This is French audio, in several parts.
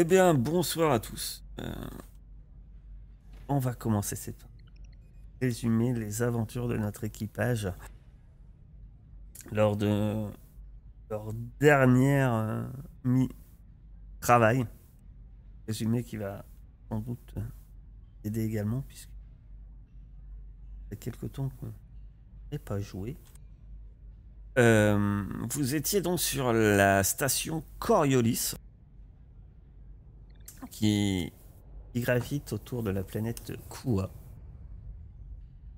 Eh bien, bonsoir à tous. On va commencer cette résumé les aventures de notre équipage lors de leur dernière travail. Résumé qui va sans doute aider également puisque il y a quelque temps qu'on n'ait pas joué. Vous étiez donc sur la station Coriolis qui gravite autour de la planète Kua,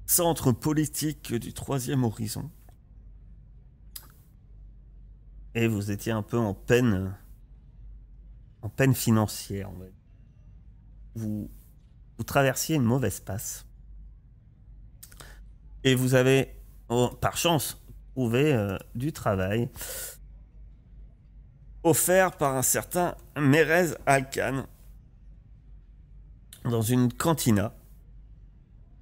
centre politique du troisième horizon. Et vous étiez un peu en peine financière, on va dire. Vous traversiez une mauvaise passe. Et vous avez, par chance, trouvé du travail offert par un certain Mérez Alcan dans une cantina.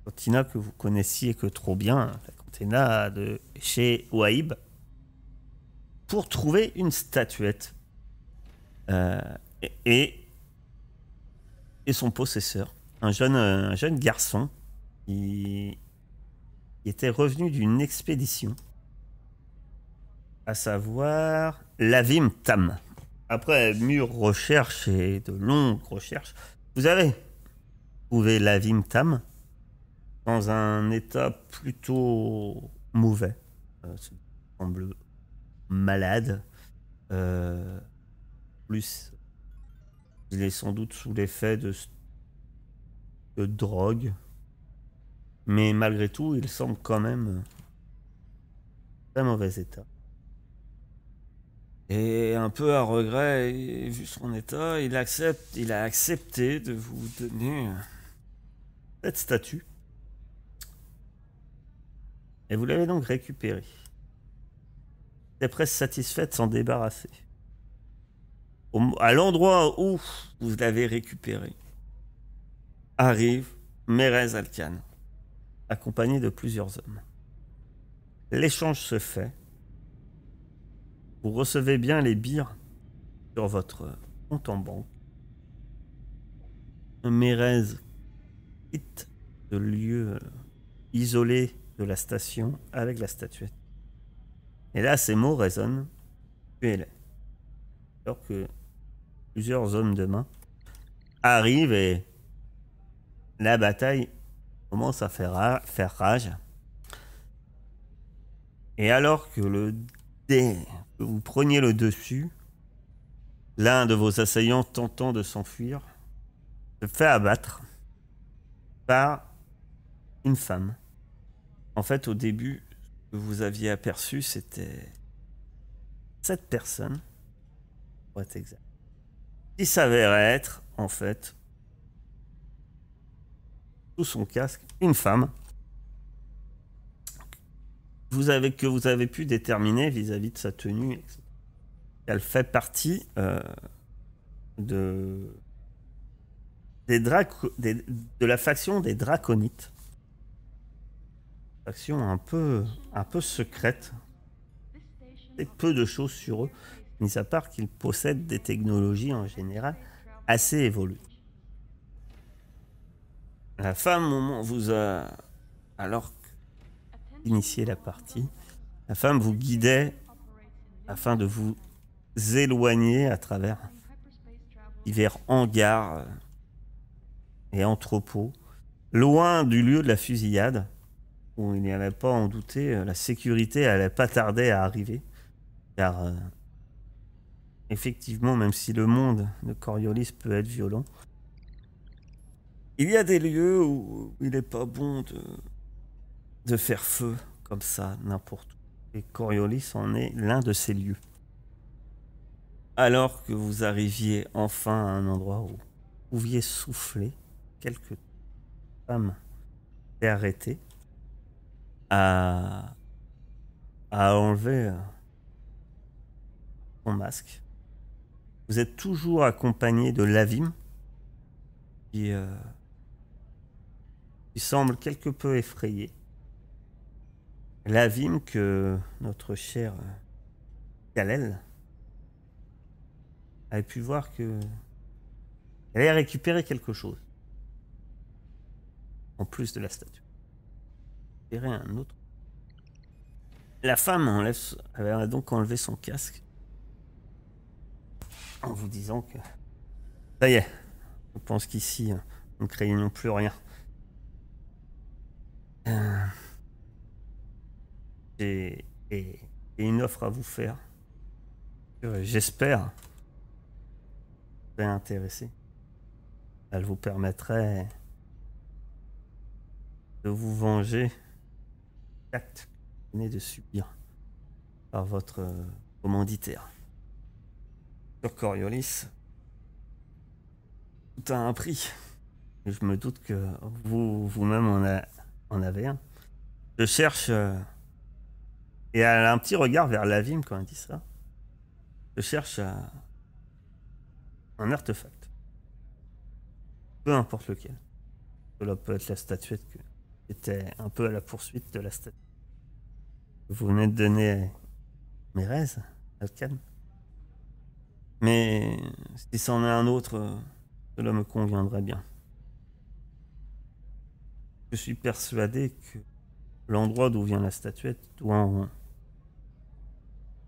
Cantina que vous connaissiez que trop bien, la cantina de chez Waib, pour trouver une statuette. Euh, et son possesseur, un jeune garçon qui était revenu d'une expédition, à savoir Lavim Tam. Après mûre recherche et de longues recherches, vous avez trouvé Lavim Tam dans un état plutôt mauvais. Il semble malade. Plus, il est sans doute sous l'effet de drogue. Mais malgré tout, il semble quand même très mauvais état. Et un peu à regret, et vu son état, il a accepté de vous donner cette statue. Et vous l'avez donc récupérée. Il est presque satisfait de s'en débarrasser. À l'endroit où vous l'avez récupérée, arrive Mérez Alcan, accompagné de plusieurs hommes. L'échange se fait. Vous recevez bien les bires sur votre compte en banque. Mérez quitte le lieu isolé de la station avec la statuette. Et là, ces mots résonnent. Tu es là. Alors que plusieurs hommes de main arrivent et la bataille commence à faire rage. Et alors que que vous preniez le dessus, l'un de vos assaillants tentant de s'enfuir se fait abattre par une femme. En fait, au début, ce que vous aviez aperçu, c'était cette personne, pour être exact, qui s'avérait être, en fait, sous son casque, une femme que vous avez pu déterminer vis-à-vis de sa tenue, etc. Elle fait partie de la faction des Draconites. Faction un peu secrète. Et peu de choses sur eux, mis à part qu'ils possèdent des technologies en général assez évoluées. La femme, au moment vous a, alors qu'initiez la partie, la femme vous guidait afin de vous éloigner à travers divers hangars et entrepôts, loin du lieu de la fusillade, où il n'y avait pas à en douter, la sécurité allait pas tarder à arriver, car effectivement, même si le monde de Coriolis peut être violent, il y a des lieux où il n'est pas bon de faire feu comme ça, n'importe où. Et Coriolis en est l'un de ces lieux. Alors que vous arriviez enfin à un endroit où vous pouviez souffler, quelques femmes s'est arrêtées à enlever son masque. Vous êtes toujours accompagné de Lavim, qui semble quelque peu effrayé. Lavim que notre cher Kalel avait pu voir que Elle allait récupérer quelque chose. En plus de la statue. Récupérer un autre. La femme avait donc enlevé son casque. En vous disant que... Ça y est. Je pense qu'ici, nous ne craignons plus rien. J'ai une offre à vous faire. J'espère vous êtes intéressé. Elle vous permettrait de vous venger l'acte que vous venez de subir par votre commanditaire. Sur Coriolis, tout a un prix. Et je me doute que vous-même en avez un. Je cherche... et elle a un petit regard vers Lavim quand elle dit ça. Je cherche un artefact. Peu importe lequel. Cela peut être la statuette qui était un peu à la poursuite de la statue. Vous venez de donner Mérez, Alcan. Mais si c'en est un autre, cela me conviendrait bien. Je suis persuadé que l'endroit d'où vient la statuette doit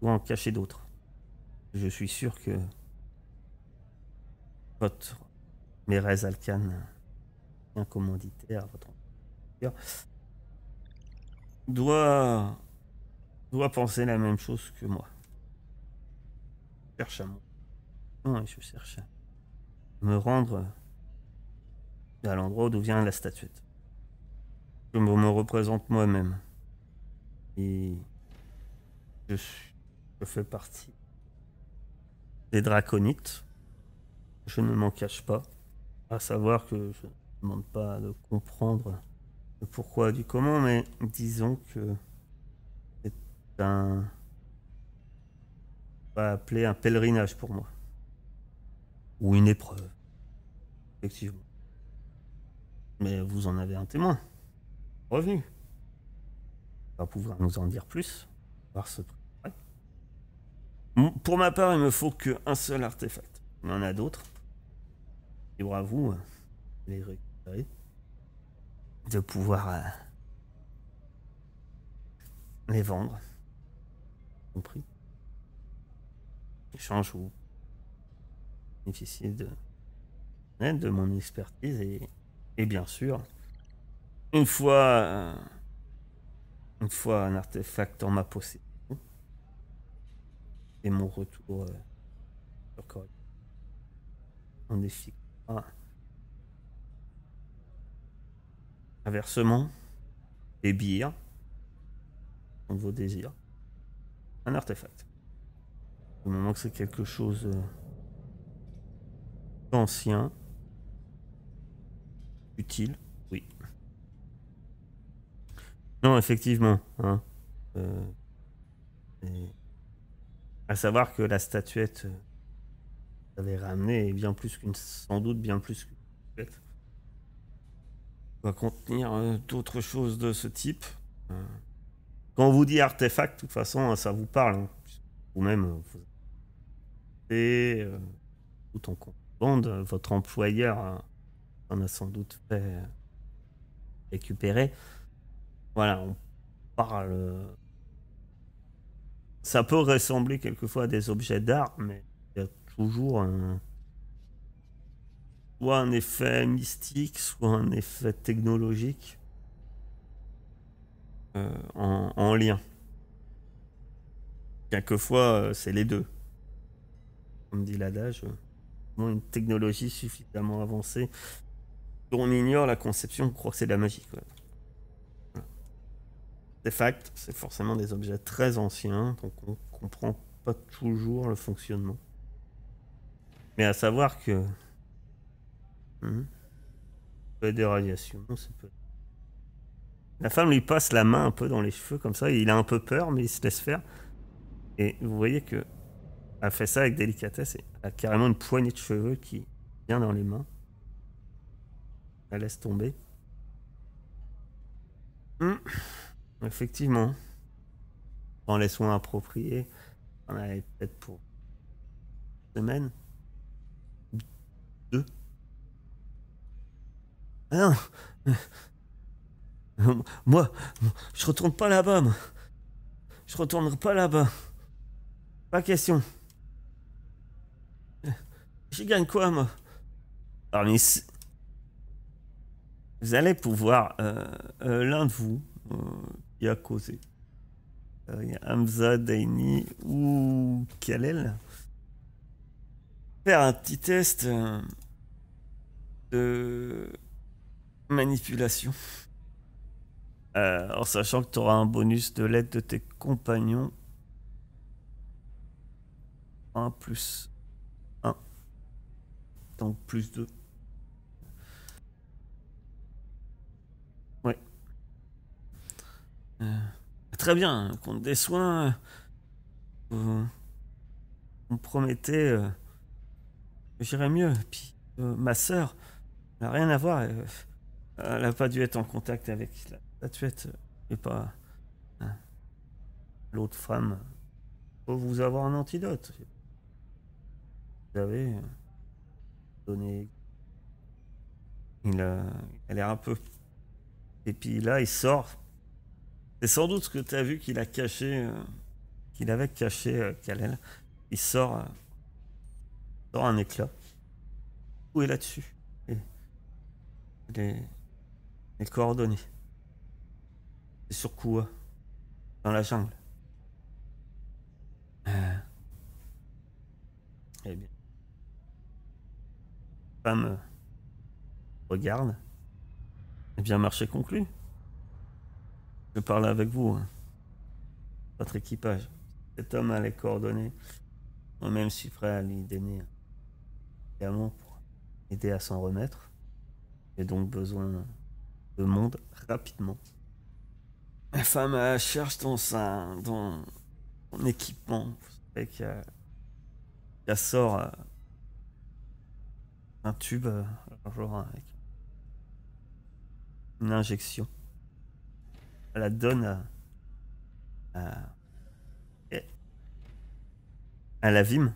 en cacher d'autres. Je suis sûr que votre Mérez Alcan, un commanditaire, votre doit penser la même chose que moi. Je cherche à je cherche à me rendre à l'endroit d'où vient la statuette. Je me représente moi-même. Et je fais partie des draconites. Je ne m'en cache pas. À savoir que je ne demande pas de comprendre le pourquoi du comment, mais disons que c'est on va appeler un pèlerinage pour moi. Ou une épreuve. Effectivement. Mais vous en avez un témoin. Revenu. On va pouvoir nous en dire plus. Voir ce prix. Pour ma part, il me faut qu'un seul artefact. Il y en a d'autres. Libre à vous de les récupérer. De pouvoir les vendre. Compris. Échange ou bénéficier de mon expertise et bien sûr, une fois un artefact en ma possession et mon retour sur Coriolis, on défie un versement, des bières, de vos désirs, un artefact. Au moment que c'est quelque chose d'ancien, utile, oui. Non, effectivement. Hein, à savoir que la statuette avait ramené bien plus sans doute bien plus qu'une statuette. Va contenir d'autres choses de ce type. Quand on vous dit artefact, de toute façon, ça vous parle. Hein. Vous-même, vous tout en contrebande, votre employeur en a sans doute fait récupérer. Voilà, on parle. Ça peut ressembler quelquefois à des objets d'art, mais il y a toujours soit un effet mystique, soit un effet technologique en lien. Quelquefois, c'est les deux. Comme dit l'adage, une technologie suffisamment avancée dont on ignore la conception, on croit que c'est de la magie. Quoi. Artefacts, c'est forcément des objets très anciens, donc on comprend pas toujours le fonctionnement. Mais à savoir que ça peut être des radiations, ça peut... La femme lui passe la main un peu dans les cheveux comme ça, il a un peu peur, mais il se laisse faire. Et vous voyez que elle fait ça avec délicatesse et elle a carrément une poignée de cheveux qui vient dans les mains. Elle laisse tomber. Effectivement. Prends les soins appropriés. On avait peut-être pour une semaine. 2. Ah non. Moi, je retourne pas là-bas, moi. Je retournerai pas là-bas. Pas question. J'y gagne quoi, moi? Parmi... Vous allez pouvoir, l'un de vous, qui a causé. Il y a Hamza, Daini ou Kalel. Faire un petit test de manipulation. En sachant que tu auras un bonus de l'aide de tes compagnons. 1 plus 1. Donc plus 2. Ouais. Très bien. Contre des soins, vous me promettez que j'irai mieux. Puis ma sœur n'a rien à voir. Elle n'a pas dû être en contact avec la tuette. Et pas l'autre femme. Faut vous avoir un antidote. Vous avez donné. Il a l'air un peu. Et puis là, il sort. C'est sans doute ce que tu as vu qu'il a caché. Qu'il avait caché Kalel. Il sort un éclat. Où est là-dessus les, les coordonnées. C'est sur quoi? Dans la jungle. Eh bien. La femme regarde. Eh bien, marché conclu. Je parle avec vous. Hein. Votre équipage. Cet homme a les coordonnées. Moi-même, je suis prêt à lui donner également pour aider à s'en remettre. J'ai donc besoin de monde rapidement. La femme cherche dans son équipement. Vous savez qu'elle sort un tube, genre avec une injection. Elle la donne à la Vim.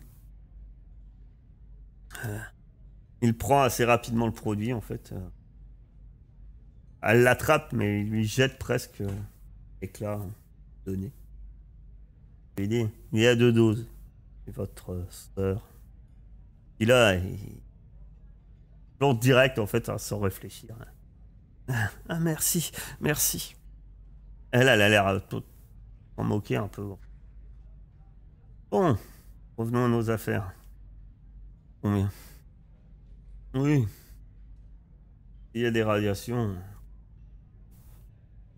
Il prend assez rapidement le produit en fait. Elle l'attrape mais il lui jette presque l'éclat donné. Je lui dis, il y a 2 doses. Et votre sœur. Et là, il plante direct en fait sans réfléchir. Ah merci, merci. Elle a l'air en moquer un peu. Bon, revenons à nos affaires. Combien? Oui. Il y a des radiations.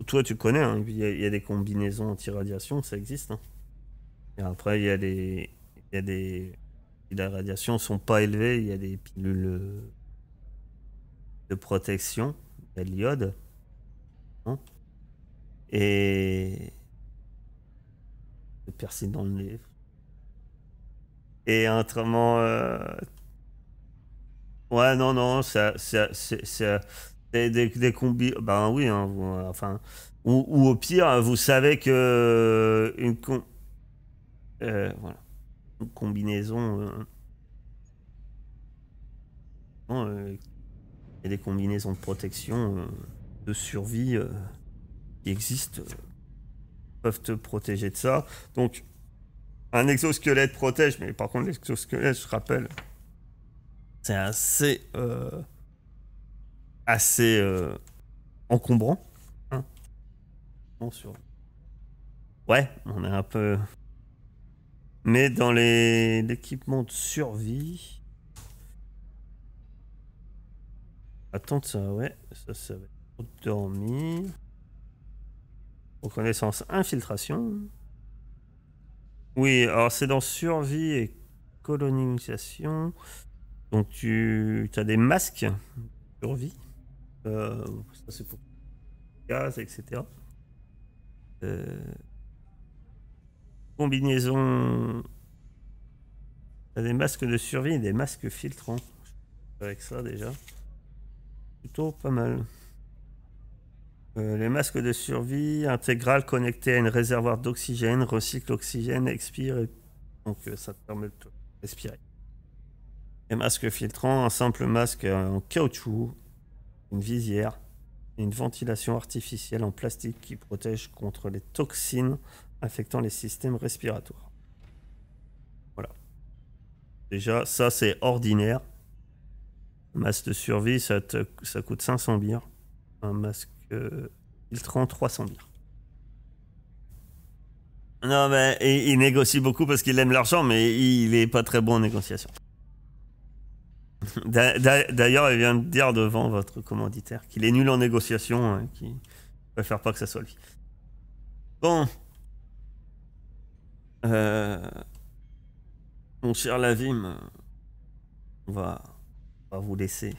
Toi, tu connais, hein, il y a des combinaisons anti-radiation, ça existe. Hein. Et après, il y a des. Si les radiations sont pas élevées, il y a des pilules de protection. Il y a de l'iode. Hein, et. Le persil dans le nez. Et autrement. Ouais, non, non, c'est des combis. Ben oui, hein, enfin. Ou au pire, vous savez que voilà, une combinaison. Il y a des combinaisons de protection, de survie qui existent, peuvent te protéger de ça. Donc, un exosquelette protège, mais par contre, l'exosquelette, je rappelle, c'est assez encombrant. Hein. Bon, ouais, on est un peu. Mais dans l'équipement de survie. Attends, ça, ouais, ça va être dormir. Reconnaissance, infiltration. Oui, alors c'est dans survie et colonisation. Donc tu as des masques de survie. Ça c'est pour gaz, etc. Combinaison. T'as des masques de survie et des masques filtrants. Avec ça déjà. Plutôt pas mal. Les masques de survie intégrales connectés à un réservoir d'oxygène, recycle l'oxygène, expire, et donc ça te permet de respirer. Les masques filtrants, un simple masque en caoutchouc une visière et une ventilation artificielle en plastique qui protège contre les toxines affectant les systèmes respiratoires. Voilà. Déjà, ça c'est ordinaire. Un masque de survie, ça coûte 500 bières. Un masque filtrant, 300 bières. Non, mais il négocie beaucoup parce qu'il aime l'argent, mais il est pas très bon en négociation. D'ailleurs, il vient de dire devant votre commanditaire qu'il est nul en négociation, hein, qu'il préfère pas que ça soit lui. Bon. Mon cher Lavim, on va vous laisser.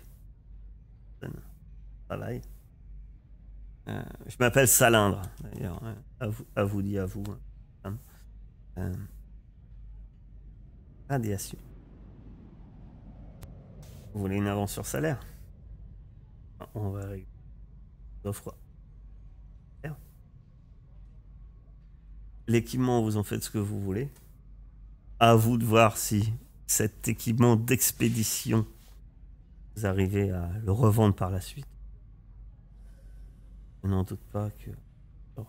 Je m'appelle Salindre, d'ailleurs. À vous dit à vous. Radiation. Vous voulez une avance sur salaire? On va régler l'offre. L'équipement, vous en faites ce que vous voulez. À vous de voir si cet équipement d'expédition, vous arrivez à le revendre par la suite. Je n'en doute pas que sur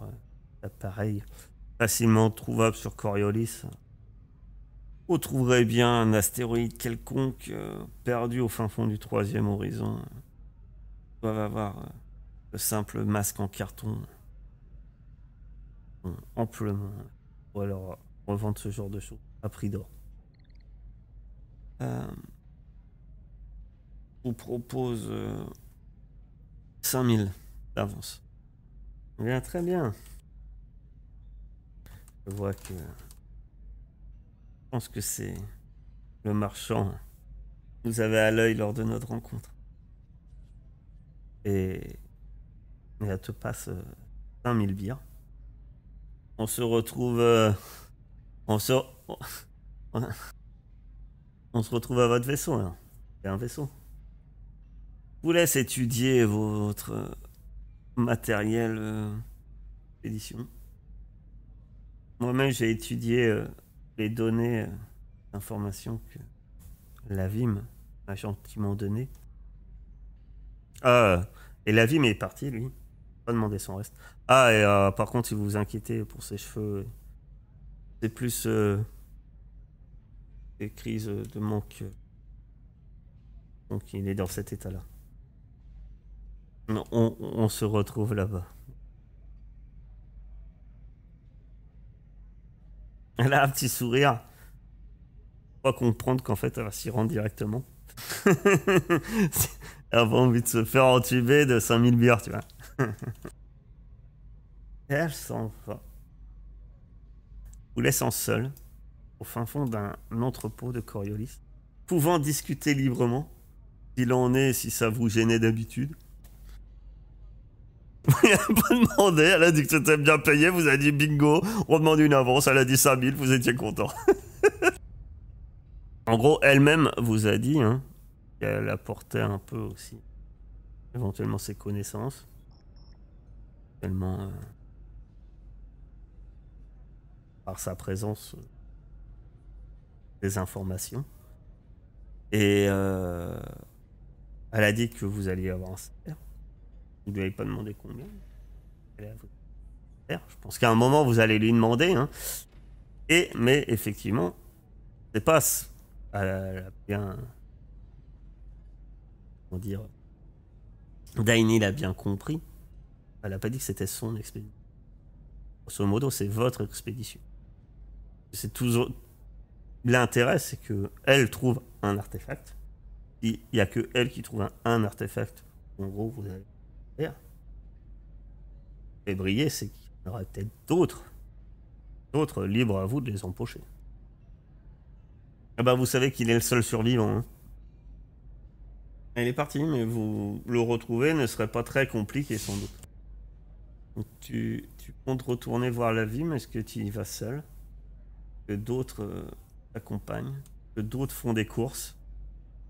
l'appareil facilement trouvable sur Coriolis, vous trouverez bien un astéroïde quelconque perdu au fin fond du 3e horizon. Ils doivent avoir le simple masque en carton amplement pour leur revendre ce genre de choses à prix d'or. Je vous propose 5000 d'avance. Bien, très bien. Je vois que... Je pense que c'est le marchand que vous avez à l'œil lors de notre rencontre. Et elle te passe 5000 bières. On se retrouve... on se retrouve à votre vaisseau, là. Il y a un vaisseau. Je vous laisse étudier votre matériel d'édition. Moi-même, j'ai étudié les données d'informations que Lavim m'a gentiment données. Et Lavim est parti, lui. Pas demander son reste. Et par contre, si vous vous inquiétez pour ses cheveux, c'est plus des crises de manque. Donc il est dans cet état-là. On se retrouve là-bas. Elle a un petit sourire. Pas comprendre qu'en fait elle va s'y rendre directement. Elle a envie de se faire entuber de 5000 bières, tu vois. Et elle s'en va. Vous laissant seul au fin fond d'un entrepôt de Coriolis, pouvant discuter librement, s'il en est, si ça vous gênait d'habitude. Elle n'a pas demandé, elle a dit que c'était bien payé, vous avez dit bingo, on demande une avance, elle a dit 5000, vous étiez content. En gros, elle-même vous a dit qu'elle apportait un peu aussi, éventuellement ses connaissances, tellement par sa présence, des informations. Et elle a dit que vous alliez avoir un salaire. Vous ne lui avez pas demandé combien. Je pense qu'à un moment, vous allez lui demander. Mais effectivement, c'est pas... Elle a bien... Comment dire... Daini l'a bien compris. Elle n'a pas dit que c'était son expédition. Grosso modo, c'est votre expédition. C'est toujours... L'intérêt, c'est que elle trouve un artefact. Il n'y a que elle qui trouve un artefact. En gros, vous allez faire. Et briller, c'est qu'il y en aura peut-être d'autres libres à vous de les empocher. Ah bah vous savez qu'il est le seul survivant. Elle est partie, mais vous le retrouver ne serait pas très compliqué sans doute. Donc tu comptes retourner voir Lavim, est-ce que tu y vas seul? Que d'autres t'accompagnent? Que d'autres font des courses?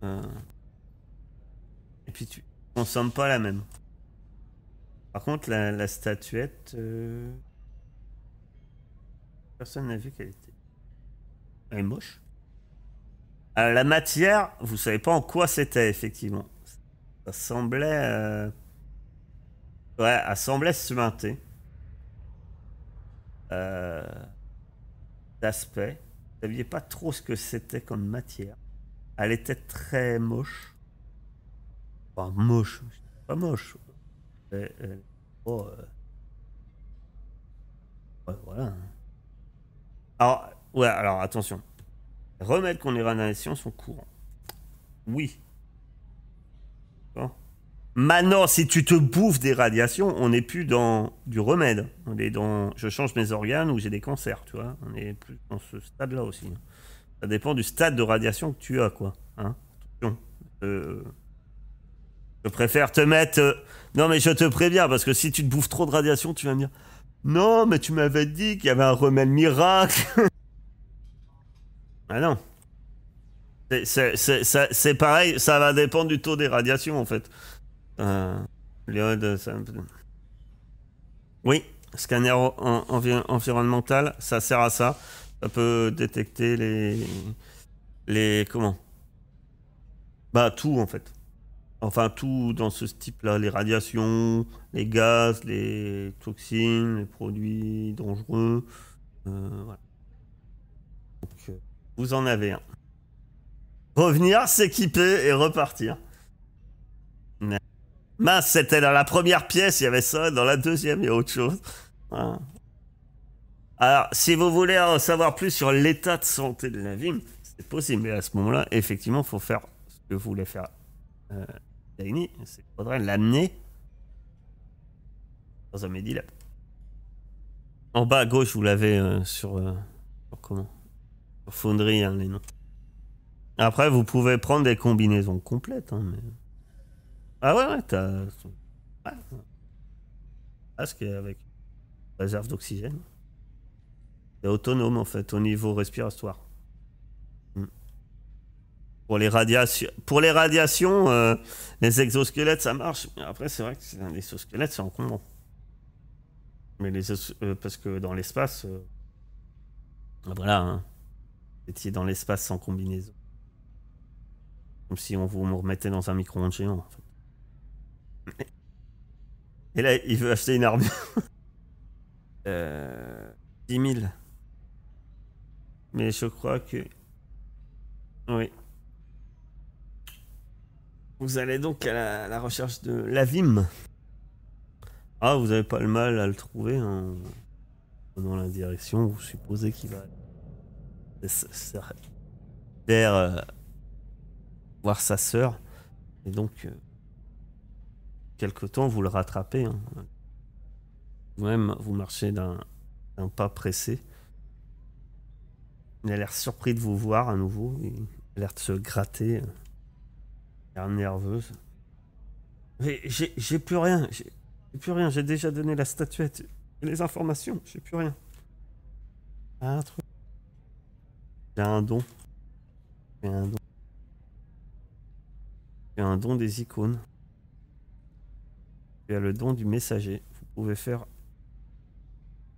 Et puis tu consommes pas la même. Par contre, la statuette... Personne n'a vu qu'elle était... Elle est moche. La matière, vous savez pas en quoi c'était, effectivement. Ça semblait... Ouais, elle semblait suintée. D'aspect. Vous saviez pas trop ce que c'était comme matière. Elle était très moche. Enfin, moche. Pas moche. Oh, ouais, voilà. Alors, ouais, alors attention. Les remèdes contre les radiations sont courants. Oui. Bon. Maintenant, si tu te bouffes des radiations, on n'est plus dans du remède. On est dans je change mes organes ou j'ai des cancers, tu vois. On est plus dans ce stade-là aussi. Ça dépend du stade de radiation que tu as, quoi. Hein. Attention. Je préfère te mettre... Non, mais je te préviens, parce que si tu te bouffes trop de radiation, tu vas me dire... Non, mais tu m'avais dit qu'il y avait un remède miracle. Ah non. C'est pareil, ça va dépendre du taux des radiations, en fait. L'iode, ça... Oui, scanner environnemental, ça sert à ça. Ça peut détecter les... Comment? Bah, tout, en fait. Enfin, tout dans ce type-là, les radiations, les gaz, les toxines, les produits dangereux. Voilà. Donc, vous en avez un. Revenir, s'équiper et repartir. Mince, c'était dans la première pièce, il y avait ça, dans la deuxième, il y a autre chose. Voilà. Alors, si vous voulez en savoir plus sur l'état de santé de la vigne, c'est possible, mais à ce moment-là, effectivement, il faut faire ce que vous voulez faire. Il faudrait l'amener dans un Medilab. En bas à gauche, vous l'avez sur comment? Sur Foundry, hein, les noms. Après, vous pouvez prendre des combinaisons complètes. Hein, mais... Ah ouais, t'as... Ouais. Parce qu'avec réserve d'oxygène. C'est autonome, en fait, au niveau respiratoire. Pour les radiations, les exosquelettes, ça marche. Mais après, c'est vrai que les exosquelettes, c'est encombrant. Mais parce que dans l'espace... voilà, hein. Vous étiez dans l'espace sans combinaison. Comme si on vous remettait dans un micro-ondes géant, en fait. Et là, il veut acheter une armure. 10 000. Mais je crois que... Oui. Vous allez donc à la recherche de l'Avim. Ah, vous n'avez pas le mal à le trouver en prenant la direction. Vous supposez qu'il va vers voir sa sœur. Et donc, quelque temps, vous le rattrapez. Hein. Vous-même, vous marchez d'un pas pressé. Il a l'air surpris de vous voir à nouveau. Il a l'air de se gratter. Il a l'air nerveuse. Mais j'ai plus rien. J'ai plus rien. J'ai déjà donné la statuette. Et les informations. J'ai plus rien. Ah, un truc. J'ai un don. J'ai un don. J'ai un don des icônes. Il y a le don du messager. Vous pouvez faire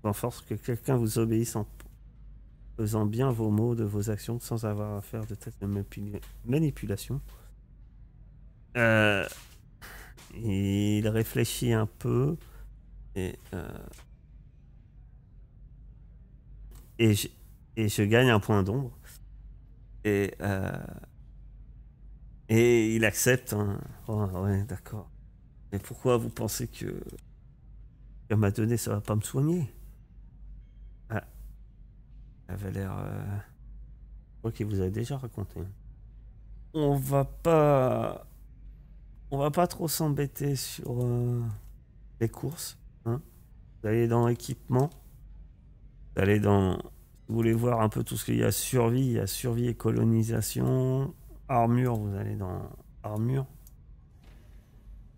en force que quelqu'un vous obéisse en faisant bien vos mots de vos actions sans avoir à faire de telles manipulations. Il réfléchit un peu et je gagne un point d'ombre et il accepte. Hein. Oh, ouais, d'accord. Mais pourquoi vous pensez que m'a donné ça va pas me soigner? Ah, elle avait l'air. Je crois qu'il vous avait déjà raconté. On va pas trop s'embêter sur les courses. Hein. Vous allez dans équipement. Vous allez dans... Vous voulez voir un peu tout ce qu'il y a survie. Il y a survie et colonisation. Armure, vous allez dans armure.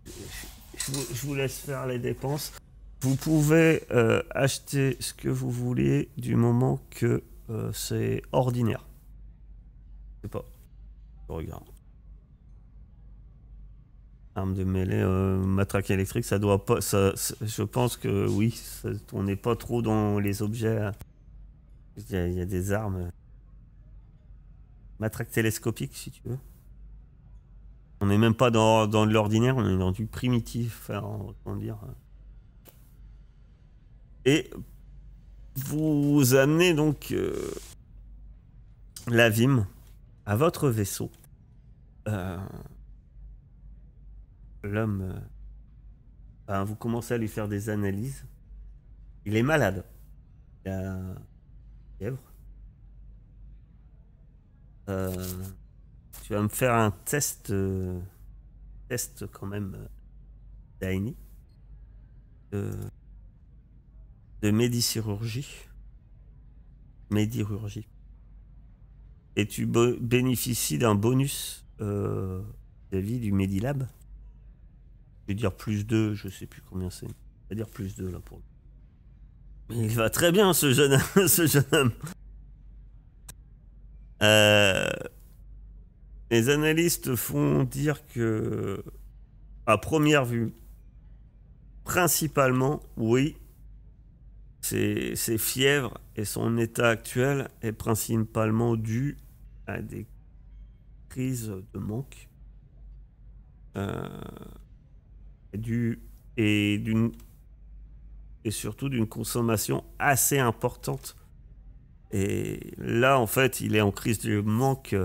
Je vous laisse faire les dépenses. Vous pouvez acheter ce que vous voulez du moment que c'est ordinaire. Je sais pas. Je regarde. Arme de mêlée, matraque électrique, ça doit pas. Je pense que oui, on n'est pas trop dans les objets. Il y a des armes. Matraque télescopique, si tu veux. On n'est même pas dans de l'ordinaire, on est dans du primitif, enfin, comment dire. Et vous amenez donc la Vim à votre vaisseau. L'homme, vous commencez à lui faire des analyses. Il est malade. Il a fièvre. Tu vas me faire un test quand même d'ANI, de médichirurgie. Médirurgie. Et tu bénéficies d'un bonus vis-à-vis du Medilab. Je vais dire plus 2, je sais plus combien c'est. Je vais dire plus 2 là pour lui. Mais il va très bien ce jeune ce jeune homme. Les analystes font dire que, à première vue, principalement, oui, ses fièvres et son état actuel est principalement dû à des crises de manque et surtout d'une consommation assez importante. Et là, en fait, il est en crise de manque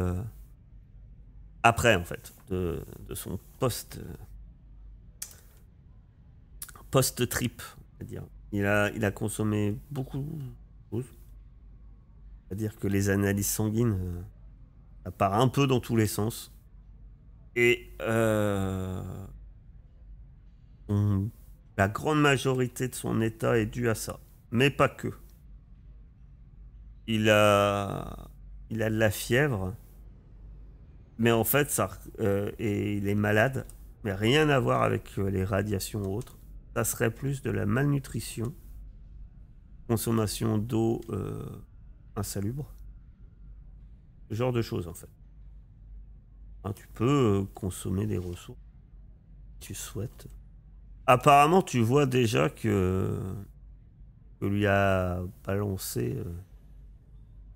après, en fait, de son post-trip, c'est-à-dire. Il a consommé beaucoup de choses. C'est-à-dire que les analyses sanguines, ça part un peu dans tous les sens. Et la grande majorité de son état est due à ça. Mais pas que. Il a de la fièvre. Mais en fait, et il est malade. Mais rien à voir avec les radiations ou autres. Ça serait plus de la malnutrition. Consommation d'eau insalubre. Ce genre de choses, en fait. Hein, tu peux consommer des ressources si tu souhaites. Apparemment, tu vois déjà que lui a balancé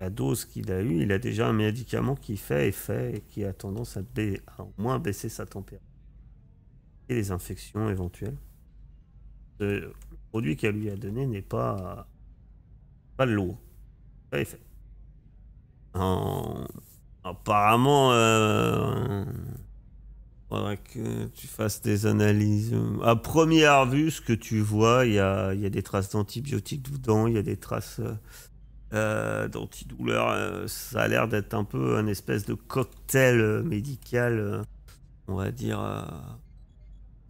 la dose qu'il a eue. Il a déjà un médicament qui fait effet et qui a tendance à au moins baisser sa température et les infections éventuelles. Le produit qu'elle lui a donné n'est pas de l'eau. Pas effet. Apparemment, faudrait que tu fasses des analyses. À première vue, ce que tu vois, il y a des traces d'antibiotiques dedans, il y a des traces d'antidouleurs. Ça a l'air d'être un peu un espèce de cocktail médical, on va dire.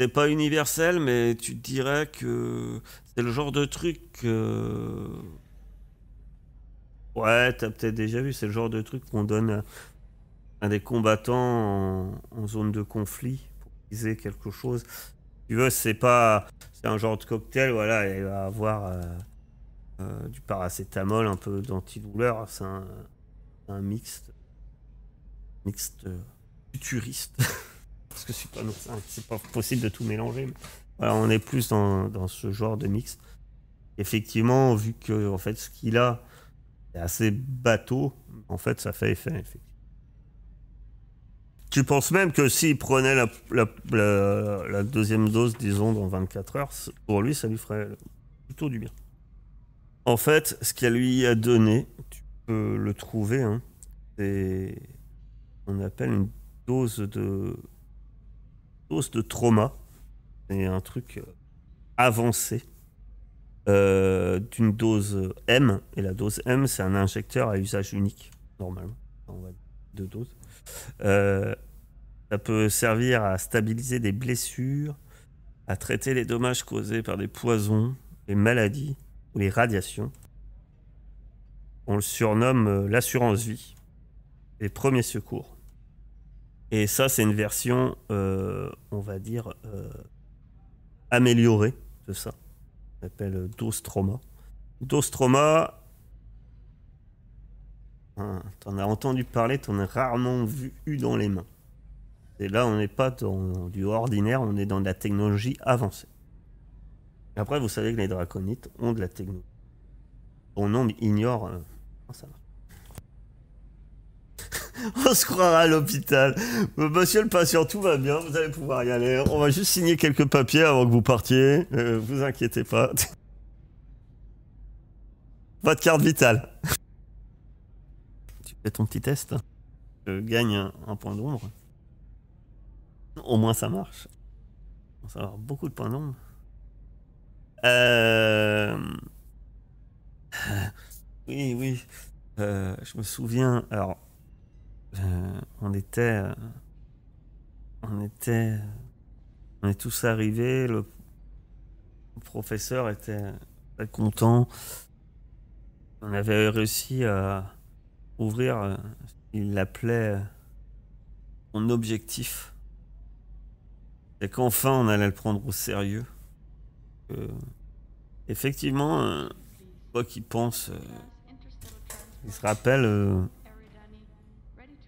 C'est pas universel, mais tu te dirais que c'est le genre de truc. Ouais, t'as peut-être déjà vu, c'est le genre de truc qu'on donne à des combattants en zone de conflit pour qu'ils aient quelque chose. Tu veux, c'est un genre de cocktail, voilà, il va avoir du paracétamol, un peu d'antidouleur, c'est un mixte futuriste. Parce que c'est pas possible de tout mélanger. Mais voilà, on est plus dans ce genre de mix. Effectivement, vu que en fait, ce qu'il a est assez bateau, en fait, ça fait effet. Effectivement. Tu penses même que s'il prenait la deuxième dose, disons, dans 24 heures, pour lui, ça lui ferait plutôt du bien. En fait, ce qu'elle lui a donné, tu peux le trouver, hein, c'est on appelle une dose de trauma. C'est un truc avancé d'une dose M. Et la dose M, c'est un injecteur à usage unique, normalement. On va dire 2 doses. Ça peut servir à stabiliser des blessures, à traiter les dommages causés par des poisons, les maladies ou les radiations. On le surnomme l'assurance vie, les premiers secours. Et ça, c'est une version, on va dire, améliorée de ça. Ça s'appelle dose trauma. Dose trauma, hein, t'en as entendu parler, t'en as rarement eu dans les mains. Et là, on n'est pas dans du ordinaire, on est dans de la technologie avancée. Et après, vous savez que les draconites ont de la technologie. Ton nom ignore... ça va. On se croira à l'hôpital. Monsieur le patient, tout va bien, vous allez pouvoir y aller. On va juste signer quelques papiers avant que vous partiez. Vous inquiétez pas. Votre carte vitale. Tu fais ton petit test. Je gagne un point d'ombre. Au moins ça marche. Ça va avoir beaucoup de points d'ombre. Oui, oui. Je me souviens. Alors, on est tous arrivés. Le professeur était très content. On avait réussi à ouvrir ce qu'il appelait son objectif. Et qu'enfin on allait le prendre au sérieux. Effectivement, quoi qu'il pense, il se rappelle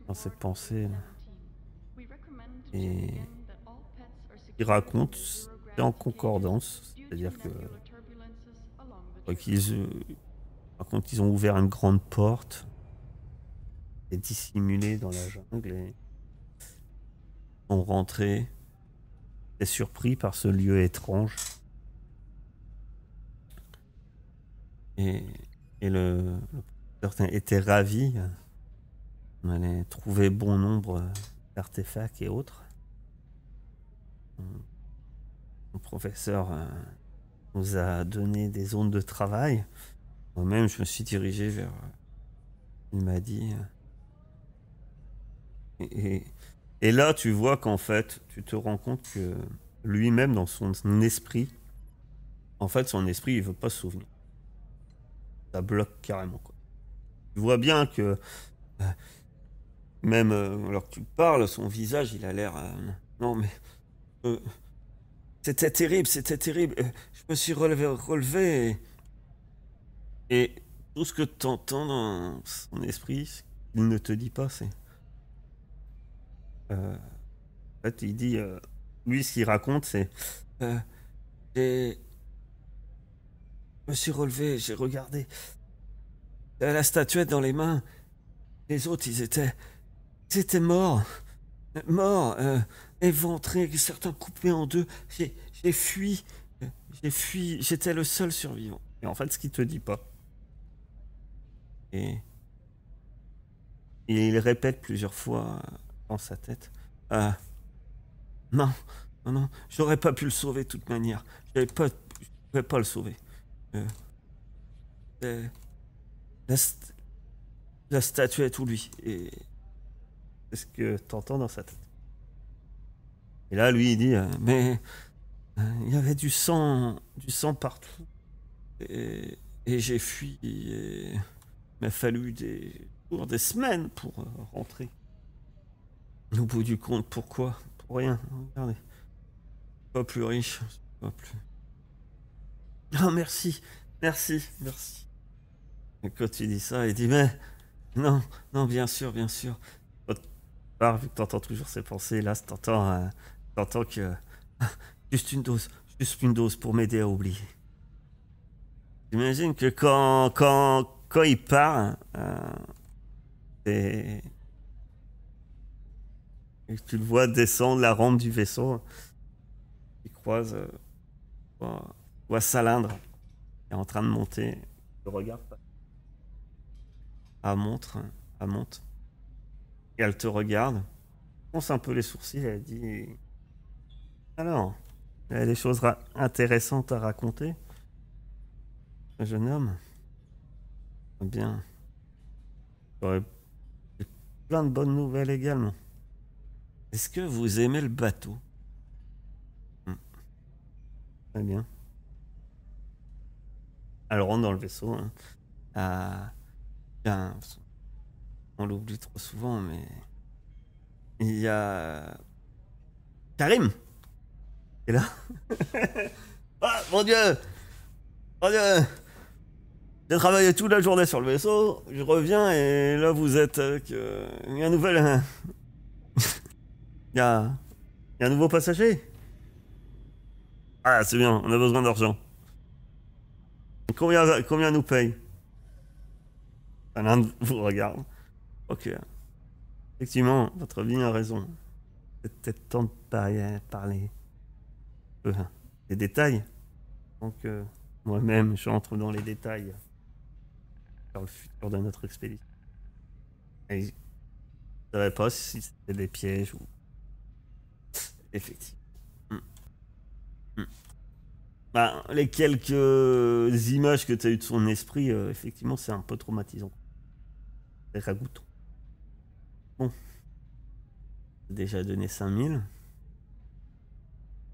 dans ses pensées. Et il raconte, c'est en concordance, c'est-à-dire que par contre, ils ont ouvert une grande porte et dissimulé dans la jungle et sont rentrés et surpris par ce lieu étrange. Et le professeur était ravi. On allait trouver bon nombre d'artefacts et autres. Le professeur nous a donné des zones de travail. Moi-même, je me suis dirigé vers... Il m'a dit... Et là, tu vois qu'en fait, tu te rends compte que lui-même, dans son esprit, en fait, son esprit, il veut pas se souvenir. Ça bloque carrément, quoi. Tu vois bien que... même alors que tu parles, son visage, il a l'air... non, mais... c'était terrible, c'était terrible. Je me suis relevé et tout ce que tu entends dans son esprit, il ne te dit pas, c'est... en fait, il dit... lui, ce qu'il raconte, c'est... je me suis relevé, j'ai regardé. La statuette dans les mains. Les autres, ils étaient morts. Morts, éventrés, certains coupés en deux. J'ai fui. J'étais le seul survivant. Et en fait, ce qu'il te dit pas. Et il répète plusieurs fois dans sa tête. Non, non, non, j'aurais pas pu le sauver de toute manière. Je pouvais pas le sauver. La statuette ou lui. Et c'est ce que t'entends dans sa tête. Et là, lui, il dit, mais il y avait du sang partout. Et j'ai fui. Et il m'a fallu des semaines pour rentrer. Au bout du compte, pourquoi? Pour rien. Regardez. Pas plus riche. Pas plus. Oh, merci. Merci. Merci. Et quand tu dis ça, il dit, mais non, non, bien sûr, bien sûr. Alors, vu que t'entends toujours ces pensées, là, t'entends que... juste une dose pour m'aider à oublier. J'imagine que quand il part, et tu le vois descendre la rampe du vaisseau, il croise, voit Salindre, qui est en train de monter. Il regarde pas. Elle monte. Et elle te regarde, ponce un peu les sourcils, elle dit... Alors, il y a des choses intéressantes à raconter, jeune homme. Bien. J'aurais plein de bonnes nouvelles également. Est-ce que vous aimez le bateau? Très bien. Elle rentre dans le vaisseau. On l'oublie trop souvent, mais... Il y a... Karim! Et là... Ah, mon Dieu! Mon Dieu! J'ai travaillé toute la journée sur le vaisseau, je reviens et là vous êtes avec... il y a un nouvel... il y a un nouveau passager? Ah, c'est bien, on a besoin d'argent. Combien nous paye? L'un vous regarde. Ok. Effectivement, votre vie a raison. C'est peut-être temps de parler euh, des détails. Donc, moi-même, j'entre dans les détails sur le futur de notre expédition. Et je ne savais pas si c'était des pièges ou... Effectivement. Mm, mm. Bah, les quelques images que tu as eues de son esprit, effectivement, c'est un peu traumatisant. C'est ragoûtant. Bon, j'ai déjà donné 5000.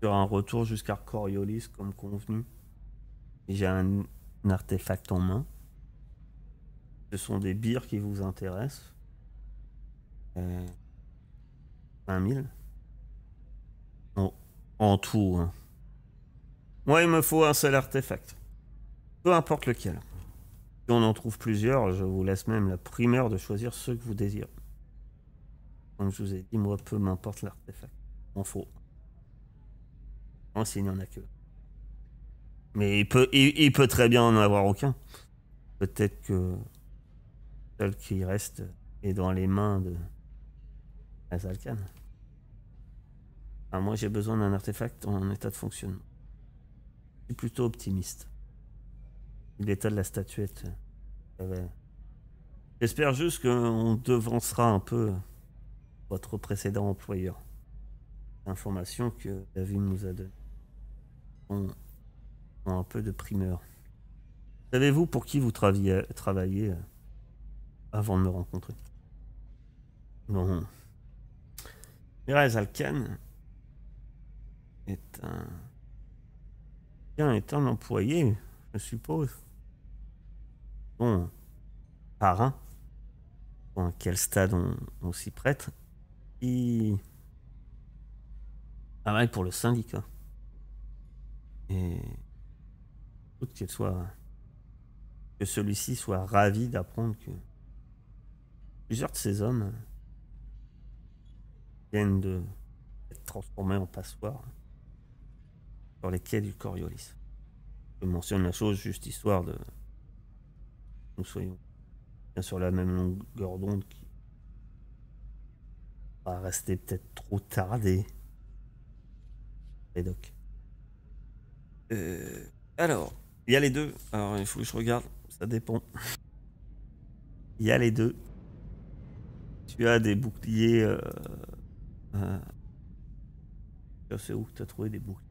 Sur un retour jusqu'à Coriolis, comme convenu. J'ai un artefact en main. Ce sont des bières qui vous intéressent. 5000. En tout, hein. Moi, il me faut un seul artefact. Peu importe lequel. Si on en trouve plusieurs, je vous laisse même la primeur de choisir ceux que vous désirez. Comme je vous ai dit, moi, peu m'importe l'artefact. En faut. S'il n'y en a que. Mais il peut très bien en avoir aucun. Peut-être que celle qui reste est dans les mains de Azalkan. Moi, j'ai besoin d'un artefact en état de fonctionnement. Je suis plutôt optimiste. L'état de la statuette. J'espère juste qu'on devancera un peu votre précédent employeur. L'information que David nous a donnée ont un peu de primeur. Savez-vous pour qui vous travaillez avant de me rencontrer? Non. Mirez Alkan est un employé, je suppose. Bon, parrain. Bon, à quel stade on s'y prête? Il travaille pour le syndicat. Et que celui-ci soit ravi d'apprendre que plusieurs de ces hommes viennent d'être transformés en passoires sur les quais du Coriolis. Je mentionne la chose juste histoire de nous soyons bien sur la même longueur d'onde qui va rester peut-être trop tardé. Et donc. Alors, il y a les deux. Alors, il faut que je regarde. Ça dépend. Il y a les deux. Tu as des boucliers. Je sais où tu as trouvé des boucliers.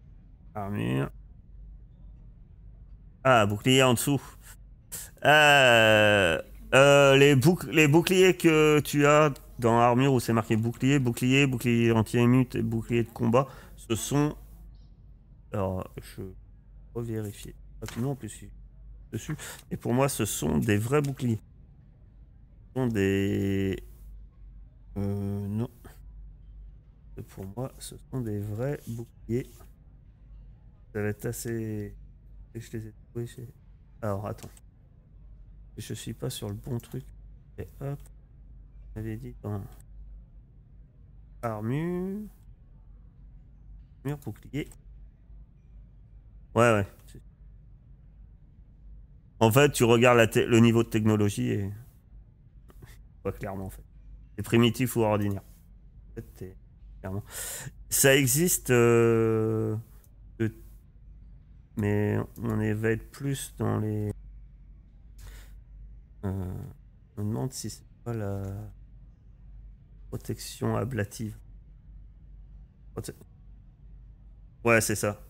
Armure. Ah, bouclier en dessous. Les boucliers que tu as dans l'armure où c'est marqué bouclier, bouclier anti-émute et bouclier de combat, ce sont. Alors, je vais revérifier rapidement en plus dessus. Et pour moi, ce sont des vrais boucliers. Ce sont des. Non. Et pour moi, ce sont des vrais boucliers. Ça va être assez. Je les ai trouvés chez. Alors, attends. Je suis pas sur le bon truc. Et hop. J'avais dit dans. Armure. Armure, bouclier. Ouais. En fait, tu regardes le niveau de technologie et. Pas clairement, en fait. C'est primitif ou ordinaire. En fait, clairement. Ça existe. Mais va être plus dans les. Je me demande si c'est pas la protection ablative. Ouais, c'est ça.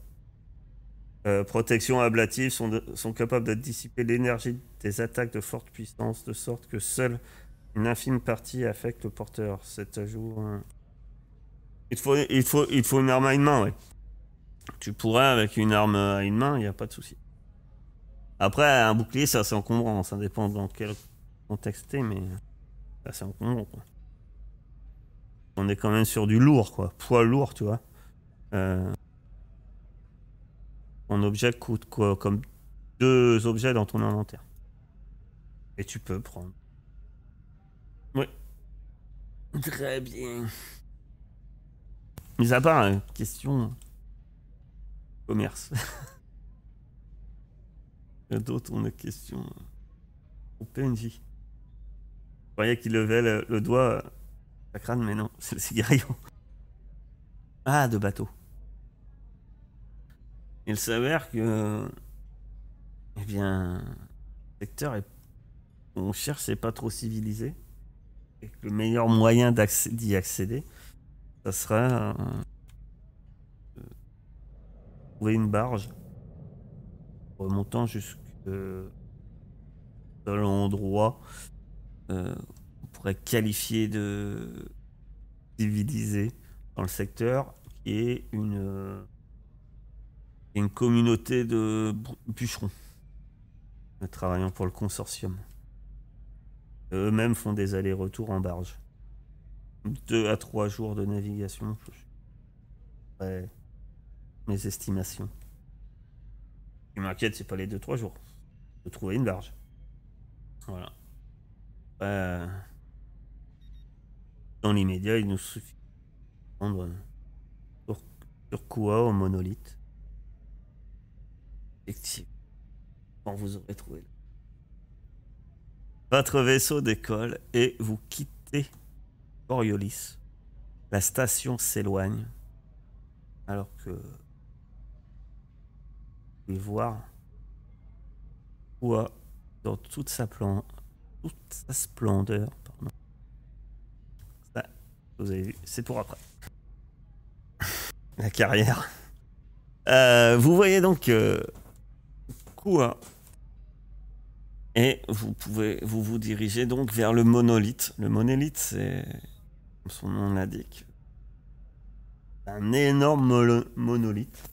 Protection ablative sont capables de dissiper l'énergie des attaques de forte puissance, de sorte que seule une infime partie affecte le porteur. Cet ajout. Il te faut une arme à une main, ouais. Tu pourrais avec une arme à une main, il n'y a pas de souci. Après, un bouclier, c'est assez encombrant. Ça dépend dans quel contexte t'es, mais c'est assez encombrant, quoi. On est quand même sur du lourd, quoi. Poids lourd, tu vois. Ton objet coûte quoi? Comme 2 objets dans ton inventaire. Et tu peux prendre. Oui. Très bien. Mis à part, question commerce. D'autres ont des questions au PNJ. Je croyais qu'il levait le doigt Ça crâne, mais non, c'est le cigarion. Ah, de bateau. Il s'avère que, eh bien, le secteur qu'on cherche, c'est pas trop civilisé. Et que le meilleur moyen d'y accéder, ça serait trouver une barge remontant jusqu'à l'endroit qu'on pourrait qualifier de civilisé dans le secteur, qui est une communauté de bûcherons travaillant pour le consortium. Eux-mêmes font des allers-retours en barge. 2 à 3 jours de navigation. Ouais, mes estimations. Ce qui m'inquiète, c'est pas les 2-3 jours. De trouver une barge. Voilà. Dans l'immédiat, il nous suffit de prendre sur Kua au monolithe. Effectivement, vous aurez trouvé. Votre vaisseau décolle et vous quittez Coriolis. La station s'éloigne alors que vous pouvez voir Kua dans toute sa splendeur. Pardon. Ça, vous avez vu, c'est pour après. La carrière. Vous voyez donc Kua. Et vous vous diriger donc vers le monolithe. Le monolithe, c'est, comme son nom l'indique, un énorme monolithe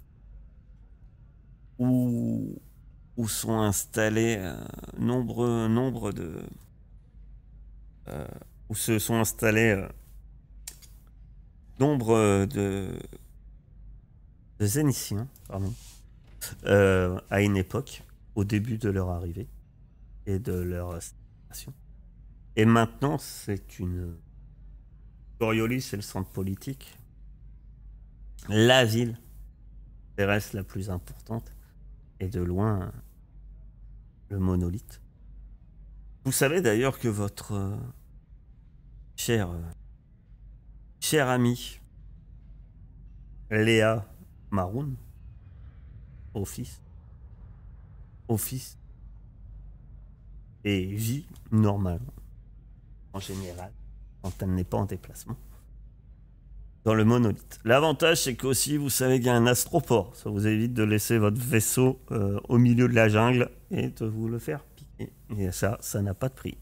où sont installés nombre de où se sont installés nombre de Zénitiens, pardon, à une époque, au début de leur arrivée et de leur station. Et maintenant, c'est une... Coriolis, c'est le centre politique. La ville terrestre la plus importante. Et de loin, le monolithe. Vous savez d'ailleurs que votre cher ami Léa Maroun, office, et vit normalement, en général, quand elle n'est pas en déplacement, dans le monolithe. L'avantage, c'est qu'aussi, vous savez qu'il y a un astroport. Ça vous évite de laisser votre vaisseau au milieu de la jungle et de vous le faire piquer. Et ça n'a pas de prix.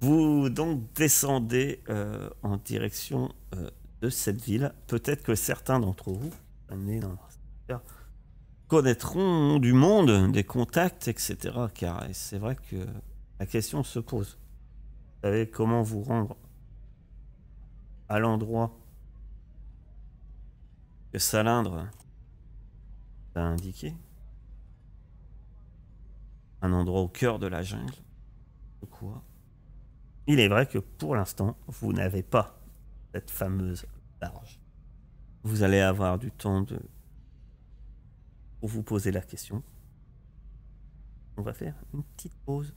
Vous donc descendez en direction de cette ville. Peut-être que certains d'entre vous, amenés dans leur secteur, connaîtront du monde, des contacts, etc. Car c'est vrai que la question se pose. Vous savez comment vous rendre à l'endroit que Salindre a indiqué. Un endroit au cœur de la jungle. De quoi? Il est vrai que pour l'instant, vous n'avez pas cette fameuse barge. Vous allez avoir du temps pour vous poser la question. On va faire une petite pause.